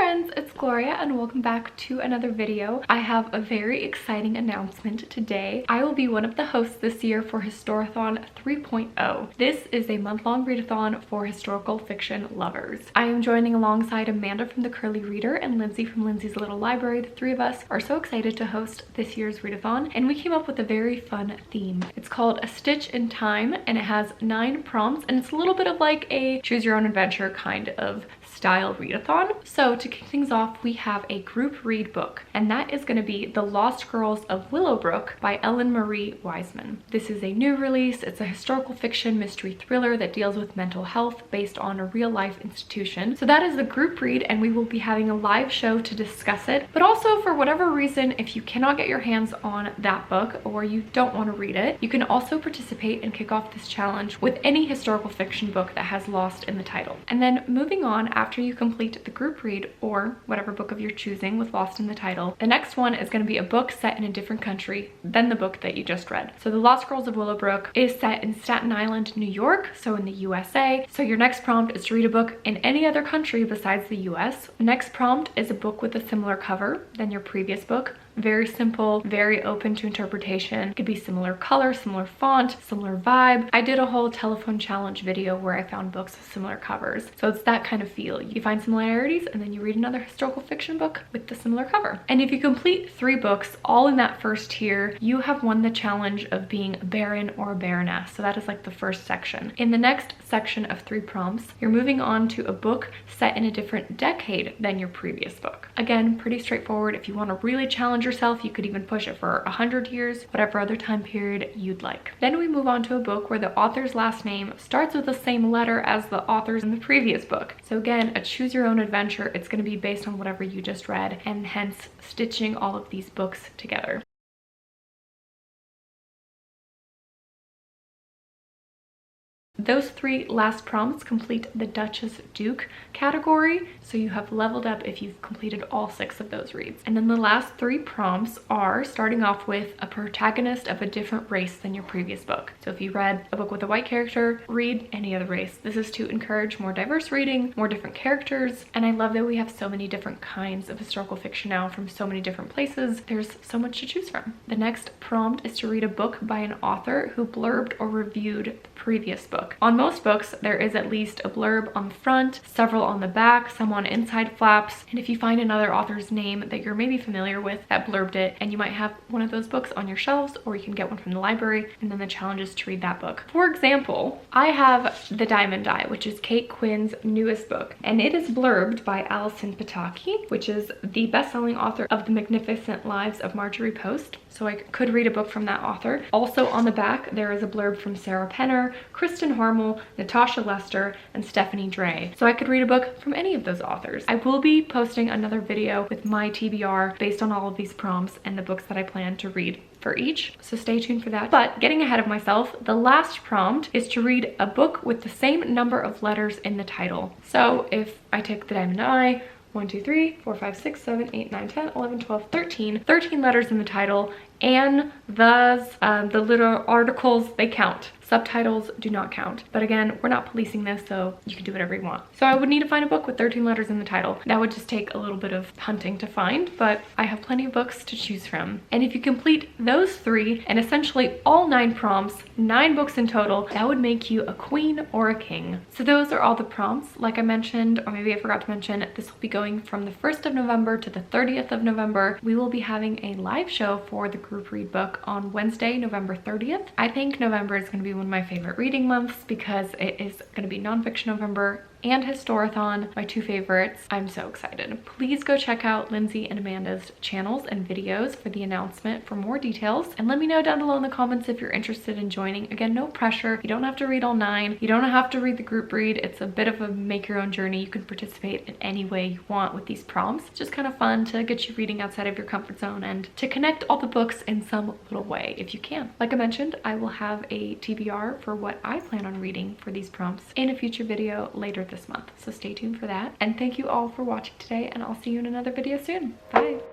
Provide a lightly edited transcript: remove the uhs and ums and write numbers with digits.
friends, it's Gloria and welcome back to another video. I have a very exciting announcement today. I will be one of the hosts this year for HISTORATHON 3.0. This is a month-long readathon for historical fiction lovers. I am joining alongside Amanda from The Curly Reader and Lindsay from Lindsay's Little Library. The three of us are so excited to host this year's readathon, and we came up with a very fun theme. It's called A Stitch in Time, and it has 9 prompts, and it's a little bit of like a choose your own adventure kind of style readathon. So to kick things off, we have a group read book, and that is going to be The Lost Girls of Willowbrook by Ellen Marie Weisman. This is a new release. It's a historical fiction mystery thriller that deals with mental health based on a real-life institution. So that is the group read, and we will be having a live show to discuss it. But also, for whatever reason, if you cannot get your hands on that book or you don't want to read it, you can also participate and kick off this challenge with any historical fiction book that has Lost in the title. And then moving on, after you complete the group read or whatever book of your choosing with Lost in the title, the next one is going to be a book set in a different country than the book that you just read. So The Lost Girls of Willowbrook is set in Staten Island, New York, so in the USA. So your next prompt is to read a book in any other country besides the US. The next prompt is a book with a similar cover than your previous book. Very simple, very open to interpretation. It could be similar color, similar font, similar vibe. I did a whole telephone challenge video where I found books with similar covers. So it's that kind of feel. You find similarities and then you read another historical fiction book with the similar cover. And if you complete 3 books all in that first tier, you have won the challenge of being a baron or a baroness. So that is like the first section. In the next section of 3 prompts, you're moving on to a book set in a different decade than your previous book. Again, pretty straightforward. If you want to really challenge yourself, you could even push it for 100 years, whatever other time period you'd like. Then we move on to a book where the author's last name starts with the same letter as the author's in the previous book. So again, a choose your own adventure. It's going to be based on whatever you just read, and hence stitching all of these books together. Those 3 last prompts complete the Duchess Duke category, so you have leveled up if you've completed all 6 of those reads. And then the last 3 prompts are starting off with a protagonist of a different race than your previous book. So if you read a book with a white character, read any other race. This is to encourage more diverse reading, more different characters, and I love that we have so many different kinds of historical fiction now from so many different places. There's so much to choose from. The next prompt is to read a book by an author who blurbed or reviewed the previous book. On most books, there is at least a blurb on the front, several on the back, some on inside flaps, and if you find another author's name that you're maybe familiar with that blurbed it, and you might have one of those books on your shelves, or you can get one from the library, and then the challenge is to read that book. For example, I have The Diamond Eye, which is Kate Quinn's newest book, and it is blurbed by Alison Pataki, which is the best-selling author of The Magnificent Lives of Marjorie Post. So I could read a book from that author. Also on the back, there is a blurb from Sarah Penner, Kristen Harmel, Natasha Lester, and Stephanie Dray. So I could read a book from any of those authors. I will be posting another video with my TBR based on all of these prompts and the books that I plan to read for each, so stay tuned for that. But getting ahead of myself, the last prompt is to read a book with the same number of letters in the title. So if I take The Diamond Eye, 1, 2, 3, 4, 5, 6, 7, 8, 9, 10, 11, 12, 13 letters in the title, and thus the little articles, they count. Subtitles do not count. But again, we're not policing this, so you can do whatever you want. So I would need to find a book with 13 letters in the title. That would just take a little bit of hunting to find, but I have plenty of books to choose from. And if you complete those 3 and essentially all 9 prompts, 9 books in total, that would make you a queen or a king. So those are all the prompts. Like I mentioned, or maybe I forgot to mention, this will be going from the 1st of November to the 30th of November. We will be having a live show for the group read book on Wednesday, November 30th. I think November is going to be one of my favorite reading months because it is going to be nonfiction November and HISTORATHON, my 2 favorites. I'm so excited. Please go check out Lindsay and Amanda's channels and videos for the announcement for more details, and let me know down below in the comments if you're interested in joining. Again, no pressure. You don't have to read all 9. You don't have to read the group read. It's a bit of a make your own journey. You can participate in any way you want with these prompts. It's just kind of fun to get you reading outside of your comfort zone and to connect all the books in some little way if you can. Like I mentioned, I will have a TBR for what I plan on reading for these prompts in a future video later this month, so stay tuned for that. And thank you all for watching today, and I'll see you in another video soon. Bye.